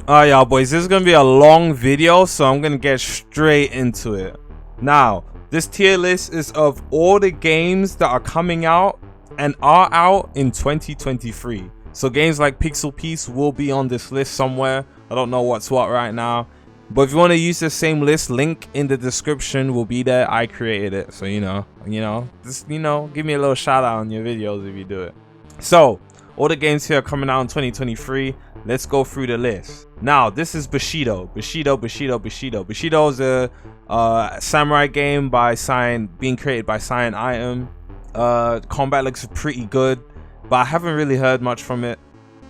Alright, y'all boys, this is gonna be a long video, so I'm gonna get straight into it. Now, this tier list is of all the games that are coming out and are out in 2023. So games like Pixel Piece will be on this list somewhere. I don't know what's what right now, but if you want to use the same list, link in the description will be there. I created it, so just give me a little shout out on your videos if you do it. So all the games here are coming out in 2023. Let's go through the list. Now, this is Bushido. Bushido is a samurai game being created by Cyan Item. Combat looks pretty good, but I haven't really heard much from it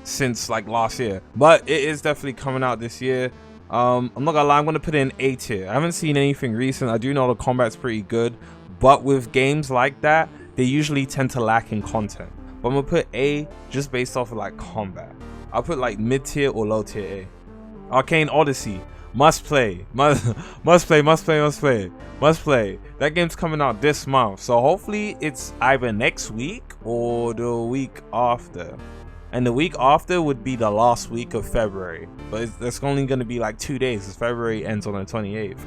since like last year. But it is definitely coming out this year. I'm not gonna lie, I'm gonna put it in A tier. I haven't seen anything recent. I do know the combat's pretty good, but with games like that, they usually tend to lack in content. But I'm gonna put A just based off of like combat. I'll put like mid tier or low tier A. Arcane Odyssey, must play. Must play. That game's coming out this month, so hopefully it's either next week or the week after. And the week after would be the last week of February, but it's only gonna be like 2 days, because February ends on the 28th.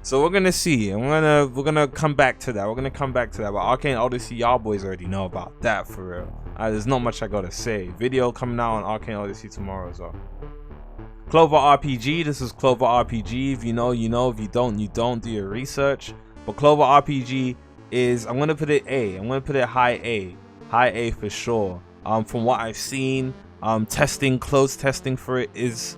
So we're gonna see, and we're gonna come back to that. But Arcane Odyssey, y'all boys already know about that for real. There's not much I gotta say. Video coming out on Arcane Odyssey tomorrow, so. Clover RPG, this is Clover RPG. If you know, you know. If you don't, you don't. Do your research. But Clover RPG is, I'm gonna put it A. I'm gonna put it high A for sure. From what I've seen, closed testing for it is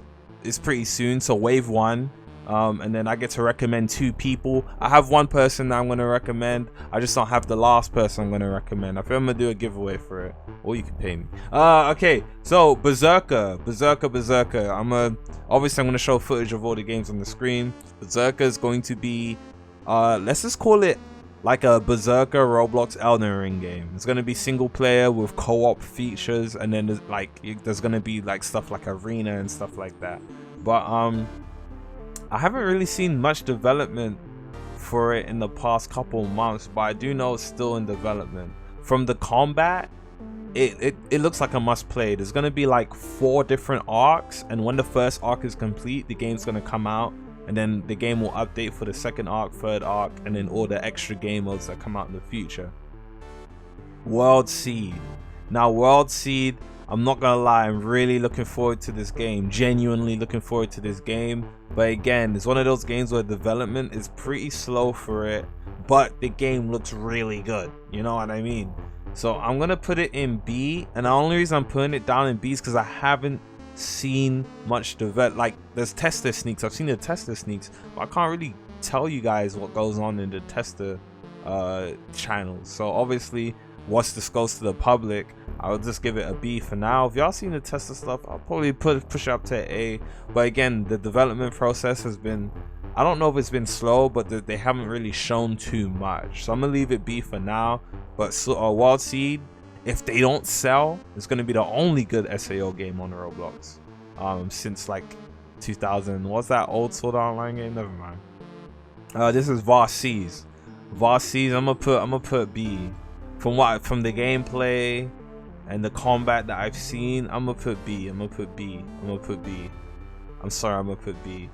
pretty soon. So wave 1. And then I get to recommend 2 people. I have 1 person that I'm going to recommend. I just don't have the last person I'm going to recommend. I feel I'm going to do a giveaway for it, or you can pay me. Okay, so Berserker. Obviously I'm going to show footage of all the games on the screen. Berserker is going to be let's just call it like a Berserker Roblox Elden Ring game. It's going to be single player with co-op features, and then there's going to be like stuff like arena and stuff like that. But I haven't really seen much development for it in the past couple months, but I do know it's still in development. From the combat, it looks like a must play. There's going to be like 4 different arcs, and when the first arc is complete, the game's going to come out, and then the game will update for the second arc, third arc, and then all the extra game modes that come out in the future. World Seed. Now, World Seed, I'm not gonna lie, I'm really looking forward to this game. Genuinely looking forward to this game. But again, it's one of those games where development is pretty slow for it, but the game looks really good. You know what I mean? So I'm gonna put it in B, and the only reason I'm putting it down in B is because I haven't seen much develop. Like, there's tester sneaks. I've seen the tester sneaks, but I can't really tell you guys what goes on in the tester channels. So obviously, once this goes to the public, I'll just give it a B for now. If y'all seen the tester stuff, I'll probably push it up to A. But again, the development process has been, I don't know if it's been slow, but they haven't really shown too much. So I'm gonna leave it B for now. But World Seed, if they don't sell, it's gonna be the only good SAO game on Roblox since like 2000. What's that old Sword Art Online game? Never mind. This is Rell Seas. Rell Seas, I'm gonna put B. From the gameplay and the combat that I've seen, I'm gonna put B. I'm sorry, I'm gonna put B.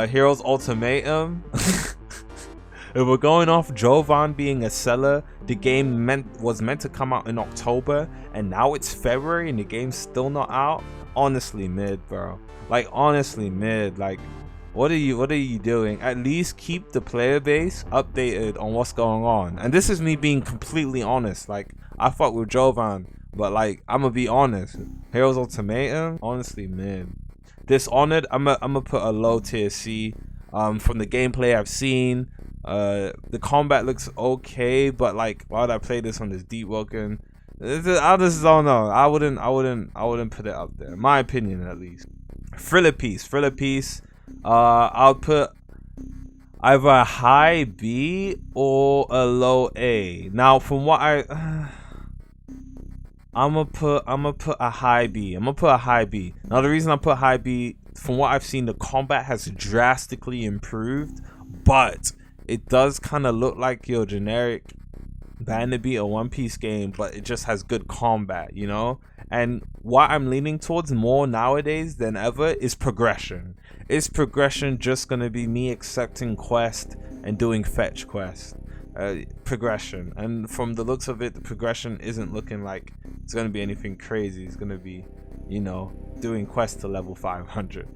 Heroes Ultimatum. If we're going off Jovan being a seller, the game was meant to come out in October, and now it's February and the game's still not out. Honestly, mid, bro. Like, honestly, mid. Like, what are you doing? At least keep the player base updated on what's going on. And this is me being completely honest. Like, I fuck with Jovan, but like, I'm gonna be honest. Heroes Ultimatum, honestly, mid. Dishonored, I'm gonna put a low tier C. From the gameplay I've seen, the combat looks okay, but like, why would I play this on this deep welcome? I just don't know. I wouldn't put it up there, in my opinion at least. Rell Piece. I'll put either a high B or a low A. Now, from what I'm gonna put a high B. Now, the reason I put high B, from what I've seen, the combat has drastically improved, but it does kind of look like your generic Vanity a One Piece game, but it just has good combat, you know? And what I'm leaning towards more nowadays than ever is progression. Is progression just gonna be me accepting quest and doing fetch quest? Progression. And from the looks of it, the progression isn't looking like it's gonna be anything crazy. It's gonna be, you know, doing quest to level 500.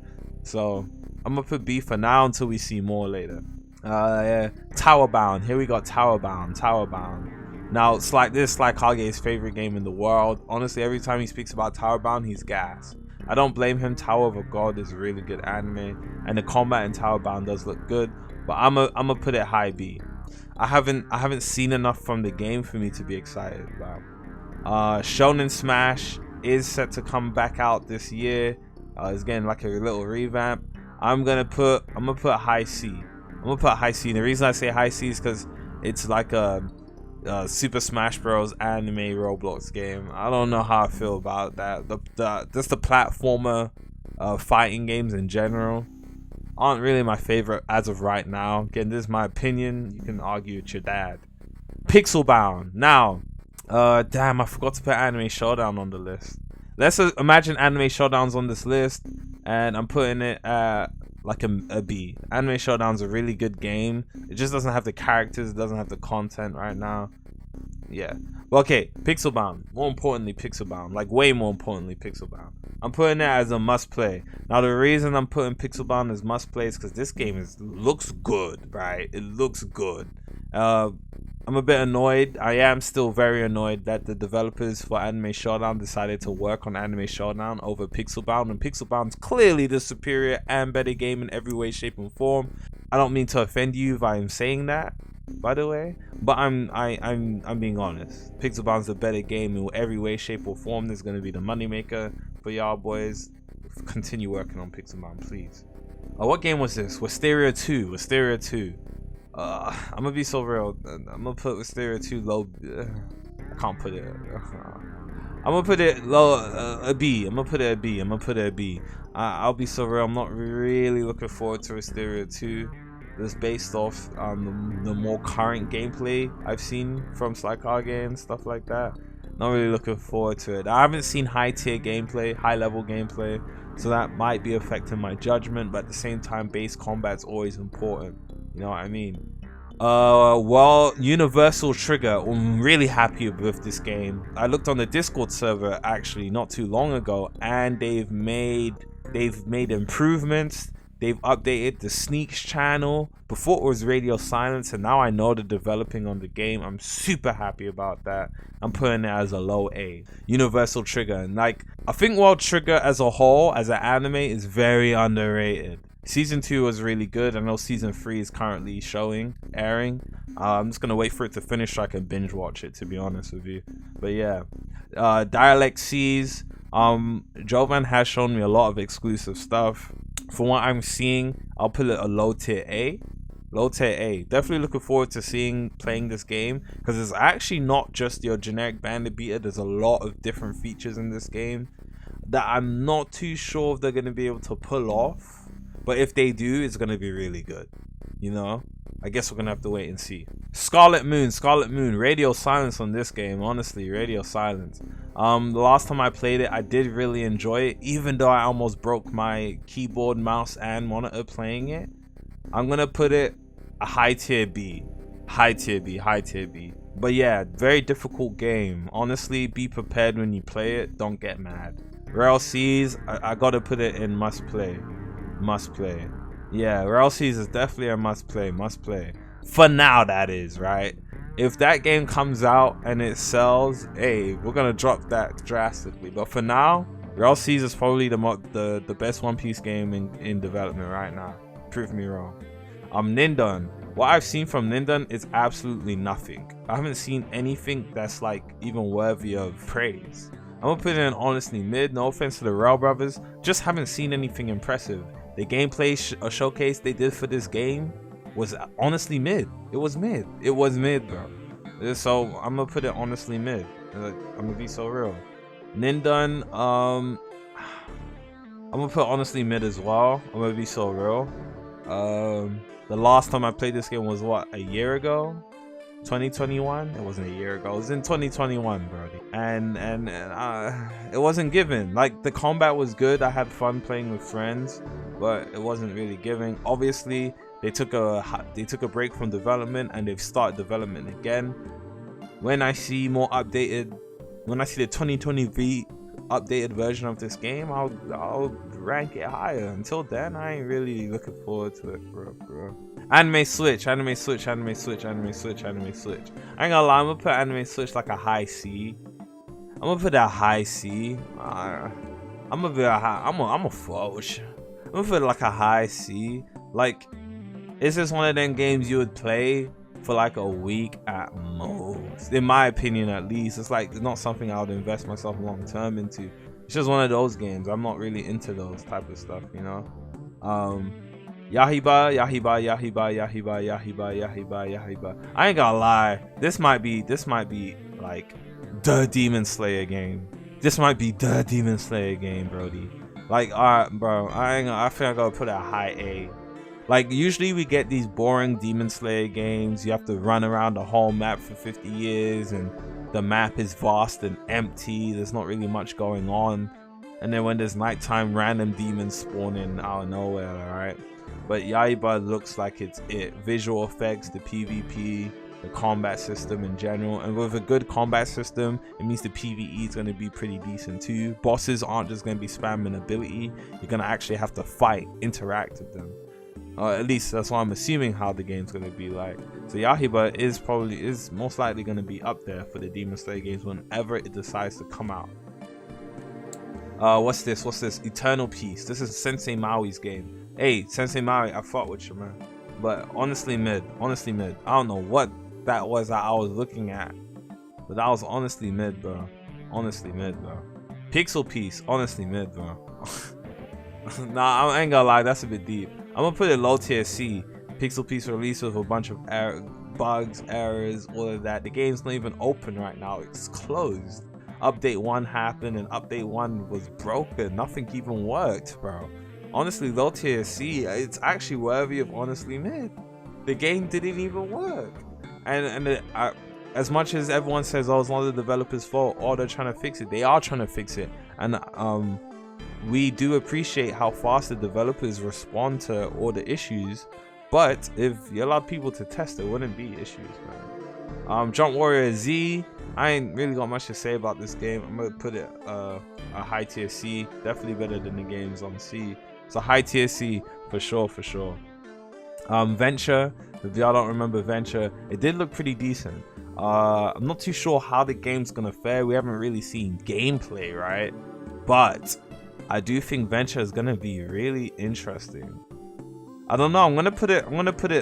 So I'm gonna put B for now until we see more later. Yeah. Tower Bound. Here we got Tower Bound. Tower Bound. Now it's like this, like Kage's favorite game in the world. Honestly, every time he speaks about Tower Bound, he's gas. I don't blame him. Tower of a God is a really good anime, and the combat in Tower Bound does look good. But I'm a put it high B. I haven't seen enough from the game for me to be excited about. Shonen Smash is set to come back out this year. It's getting like a little revamp. I'm gonna put high C. I'm gonna put high C. The reason I say high C is because it's like a Super Smash Bros. Anime Roblox game. I don't know how I feel about that. Just the platformer fighting games in general aren't really my favorite as of right now. Again, this is my opinion. You can argue with your dad. Pixel Bound. Now, damn, I forgot to put Anime Showdown on the list. Let's imagine Anime Showdown's on this list, and I'm putting it at like a B. Anime Showdown's a really good game. It just doesn't have the characters, it doesn't have the content right now. Yeah. Well, okay, Pixel Bound. More importantly, Pixel Bound. Like, way more importantly, Pixel Bound. I'm putting it as a must play. Now, the reason I'm putting Pixel Bound as must play is because this game looks good, right? It looks good. I'm a bit annoyed. I am still very annoyed that the developers for Anime Showdown decided to work on Anime Showdown over Pixel Bound, and Pixel Bound's clearly the superior and better game in every way, shape, and form. I don't mean to offend you if I'm saying that, by the way, but I'm being honest. Pixel Bound's the better game in every way, shape, or form. This is gonna be the moneymaker for y'all boys. Continue working on Pixel Bound, please. What game was this? Wisteria 2. Wisteria 2. I'm gonna be so real. I'm gonna put Wisteria 2 low. I can't put it. I'm gonna put it low, a B. I'm gonna put it a B. I'm gonna put it a B. I'll be so real. I'm not really looking forward to Wisteria 2. Just based off the more current gameplay I've seen from Sly and stuff like that. Not really looking forward to it. I haven't seen high tier gameplay, high level gameplay, so that might be affecting my judgment. But at the same time, base combat's always important. You know what I mean? Well, Universal Trigger, I'm really happy with this game. I looked on the Discord server actually not too long ago, and they've made improvements. They've updated the Sneaks channel. Before it was Radio Silence, and now I know they're developing on the game. I'm super happy about that. I'm putting it as a low A. Universal Trigger, and like, I think World Trigger as a whole, as an anime, is very underrated. Season 2 was really good. I know Season 3 is currently airing. I'm just gonna wait for it to finish so I can binge watch it, to be honest with you. But yeah, Rell Seas. Jovan has shown me a lot of exclusive stuff. From what I'm seeing, I'll put it a low tier A. Low tier A. Definitely looking forward to playing this game, because it's actually not just your generic bandit beater. There's a lot of different features in this game that I'm not too sure if they're gonna be able to pull off. But if they do, it's gonna be really good. You know? I guess we're gonna have to wait and see. Scarlet Moon, radio silence on this game. Honestly, radio silence. The last time I played it, I did really enjoy it, even though I almost broke my keyboard, mouse, and monitor playing it. I'm gonna put it a high tier B. High tier B. But yeah, very difficult game. Honestly, be prepared when you play it. Don't get mad. Rell Seas, I gotta put it in must play. Yeah, Rell Seas is definitely a must play. For now, that is, right? If that game comes out and it sells, hey, we're gonna drop that drastically. But for now, Rell Seas is probably the best One Piece game in development right now. Prove me wrong. Nindon. What I've seen from Nindon is absolutely nothing. I haven't seen anything that's like even worthy of praise. I'm gonna put it in honestly mid. No offense to the Rell brothers, just haven't seen anything impressive. The gameplay showcase they did for this game was honestly mid. It was mid, bro. So I'm gonna put it honestly mid. I'm gonna be so real. Nindon, I'm gonna put honestly mid as well. I'm gonna be so real. The last time I played this game was what, a year ago? 2021. It wasn't a year ago. It was in 2021, bro. And it wasn't given. Like, the combat was good. I had fun playing with friends, but it wasn't really giving. Obviously, they took a break from development, and they've started development again. When I see the 2020 updated version of this game, I'll rank it higher. Until then, I ain't really looking forward to it, bro. Anime Switch. I ain't gonna lie, I'm gonna put Anime Switch like a high C. I'm gonna put that high C. I'm gonna fudge. I'm gonna put it like a high C. Like, it's just one of them games you would play for like a week at most, in my opinion. At least it's like, it's not something I would invest myself long term into. It's just one of those games. I'm not really into those type of stuff, you know. Yahiba. I ain't gonna lie, this might be like the Demon Slayer game. This might be the Demon Slayer game, Brody. Like, alright, bro, I think I gotta put it a high A. Like, usually we get these boring Demon Slayer games. You have to run around the whole map for 50 years, and the map is vast and empty. There's not really much going on. And then when there's nighttime, random demons spawn in out of nowhere, alright? But Yahiba looks like it's it. Visual effects, the PvP, the combat system in general. And with a good combat system, it means the PvE is going to be pretty decent too. Bosses aren't just going to be spamming ability. You're going to actually have to fight, interact with them. At least that's what I'm assuming how the game's going to be like. So Yahiba is most likely going to be up there for the Demon Slayer games whenever it decides to come out. What's this? Eternal Peace. This is Sensei Maui's game. Hey, Sensei Maui, I fought with you, man. But honestly mid. I don't know what that was that I was looking at, but that was honestly mid, bro. Pixel Piece, honestly mid, bro. Nah, I ain't gonna lie, that's a bit deep. I'm gonna put it low tier C. Pixel Piece released with a bunch of bugs, errors, all of that. The game's not even open right now, it's closed. Update 1 happened, and update 1 was broken. Nothing even worked, bro. Honestly, low tier C, it's actually worthy of honestly mid. The game didn't even work. And as much as everyone says, oh, it's not the developer's fault, or they're trying to fix it, they are trying to fix it. And we do appreciate how fast the developers respond to all the issues. But if you allowed people to test, there wouldn't be issues, man. Jump Warrior Z, I ain't really got much to say about this game. I'm gonna put it a high tier C. Definitely better than the games on C. So high tier C for sure. Venture, if y'all don't remember Venture, it did look pretty decent. I'm not too sure how the game's gonna fare. We haven't really seen gameplay, right? But I do think Venture is gonna be really interesting. I don't know. I'm gonna put it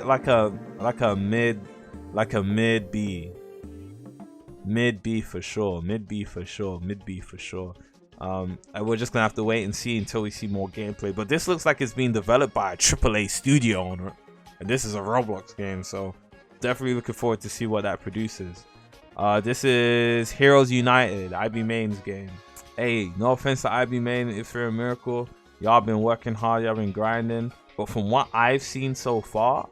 like a mid B. Mid B for sure. And we're just gonna have to wait and see until we see more gameplay. But this looks like it's being developed by a AAA studio owner, and this is a Roblox game, so definitely looking forward to see what that produces. This is Heroes United, IB Main's game. Hey, no offense to IB Main, if you're a miracle, y'all been working hard, y'all been grinding. But from what I've seen so far,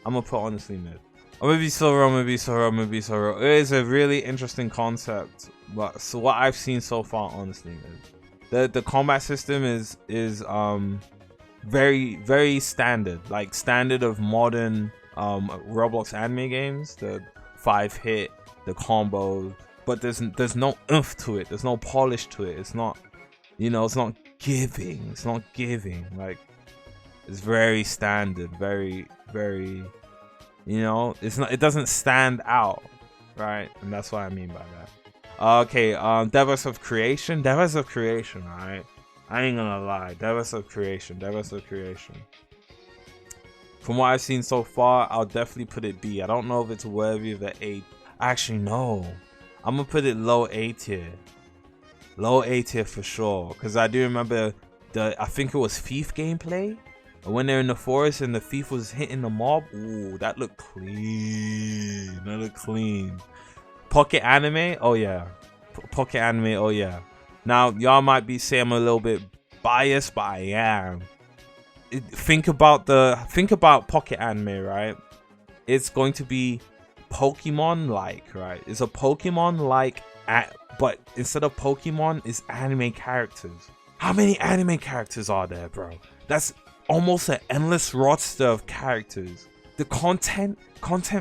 I'm gonna put honestly mid. I'm gonna be so real. It is a really interesting concept, but so what I've seen so far, honestly, the combat system is very, very standard, like standard of modern Roblox anime games. The 5-hit, the combo, but there's no oomph to it. There's no polish to it. It's not, it's not giving. Like, it's very standard, very, very. It doesn't stand out, right? And that's what I mean by that. Okay, Devas of Creation, alright? I ain't gonna lie, Devas of Creation. From what I've seen so far, I'll definitely put it B. I don't know if it's worthy of the A. Actually, no. I'm gonna put it low A tier. Low A tier for sure. Because I do remember I think it was Thief gameplay. When they're in the forest and the thief was hitting the mob, ooh, that looked clean. Pocket anime, oh yeah. Now, y'all might be saying I'm a little bit biased, but I am. Think about pocket anime, right? It's going to be Pokemon like, right? It's a Pokemon like, but instead of Pokemon, it's anime characters. How many anime characters are there, bro? That's almost an endless roster of characters. The content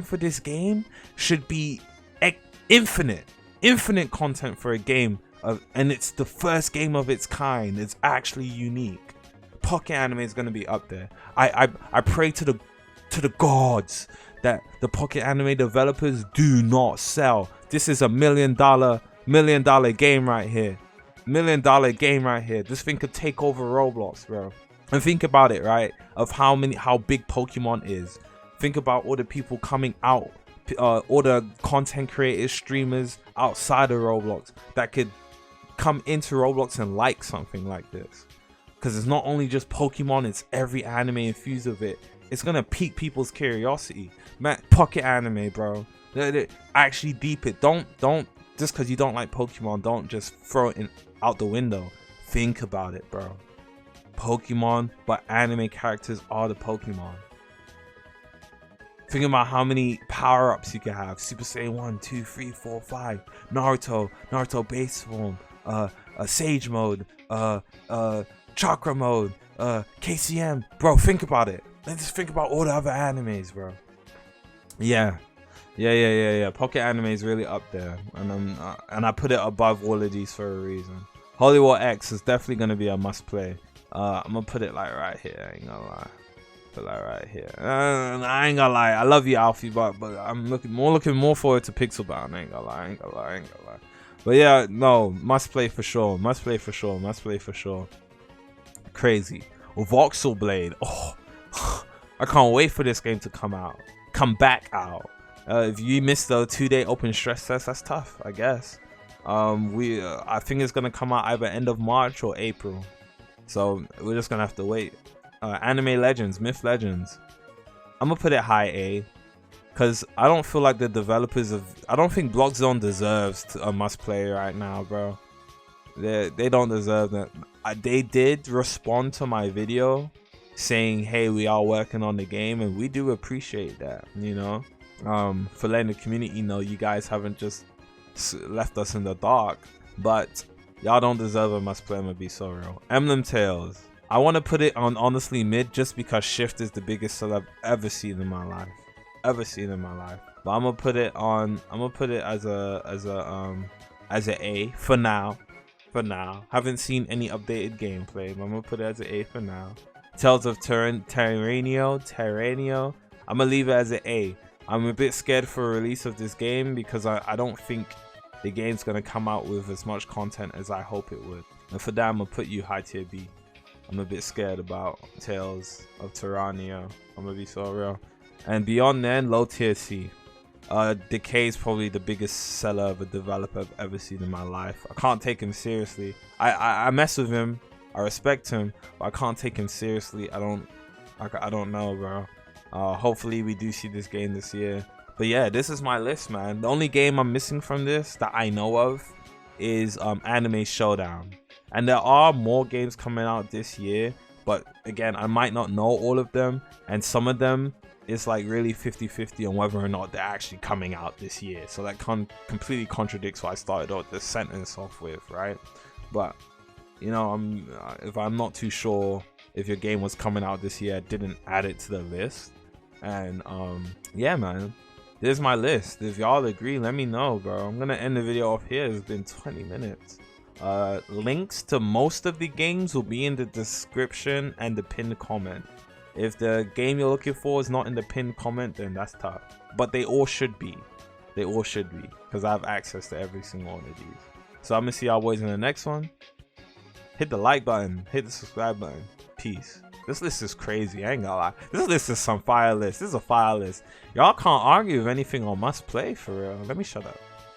for this game should be infinite content for a game and it's the first game of its kind. It's actually unique. Pocket anime is going to be up there. I pray to the gods that the pocket anime developers do not sell. This is a $1 million game right here. $1 million game right here. This thing could take over Roblox, bro. And think about it, right? Of how big Pokemon is. Think about all the people coming out, all the content creators, streamers outside of Roblox that could come into Roblox and like something like this. Because it's not only just Pokemon, it's every anime infused with it. It's gonna pique people's curiosity. Man, pocket anime, bro. Actually deep it. Don't just because you don't like Pokemon, don't just throw it out the window. Think about it, bro. Pokemon, but anime characters are the Pokemon. Think about how many power-ups you can have. Super Saiyan 1, 2, 3, 4, 5. Naruto base form. Sage mode. Chakra mode. KCM. Bro, think about it. Let's just think about all the other animes, bro. Yeah. Pocket anime is really up there, and I put it above all of these for a reason. Revolveragz is definitely gonna be a must play. I'm gonna put it like right here. I ain't gonna lie. Put like right here. I ain't gonna lie. I love you, Alfie, but I'm looking more forward to Pixel Bound. I ain't gonna lie. But yeah, no, must play for sure. Crazy. Voxel Blade. Oh, I can't wait for this game to come back out. If you missed the 2-day open stress test, that's tough, I guess. I think it's gonna come out either end of March or April, so we're just gonna have to wait. Anime Legends, Myth Legends, I'm gonna put it high A, because I don't feel like the developers I don't think Block Zone deserves a must play right now, bro. They don't deserve that. They did respond to my video saying, hey, we are working on the game, and we do appreciate that, you know, for letting the community know you guys haven't just left us in the dark. But y'all don't deserve a must play. I'm gonna be so real. Emblem Tales, I want to put it on honestly mid, just because Shift is the biggest sell I've ever seen in my life. But I'm gonna put it as an A for now. Haven't seen any updated gameplay, but I'm gonna put it as an A for now. Tales of Terranio, I'm gonna leave it as an A. I'm a bit scared for a release of this game because I don't think the game's gonna come out with as much content as I hope it would. And for that, I'm gonna put you high tier B. I'm a bit scared about Tales of Terranio. I'm gonna be so real. And beyond then, low tier C. Decay is probably the biggest seller of a developer I've ever seen in my life. I can't take him seriously. I mess with him, I respect him, but I can't take him seriously. I don't know, bro. Hopefully we do see this game this year. But yeah, this is my list, man. The only game I'm missing from this that I know of is Anime Showdown. And there are more games coming out this year, but again, I might not know all of them, and some of them it's like really 50-50 on whether or not they're actually coming out this year. So that completely contradicts what I started out this sentence off with, right? But you know, if I'm not too sure if your game was coming out this year, I didn't add it to the list. And yeah, man, there's my list. If y'all agree, let me know, bro. I'm gonna end the video off here. It's been 20 minutes. Links to most of the games will be in the description and the pinned comment. If the game you're looking for is not in the pinned comment, then that's tough. But they all should be. Because I have access to every single one of these. So I'm gonna see y'all boys in the next one. Hit the like button, hit the subscribe button. Peace. This list is crazy, I ain't gonna lie. This list is some fire list. This is a fire list. Y'all can't argue with anything on must play, for real. Let me shut up.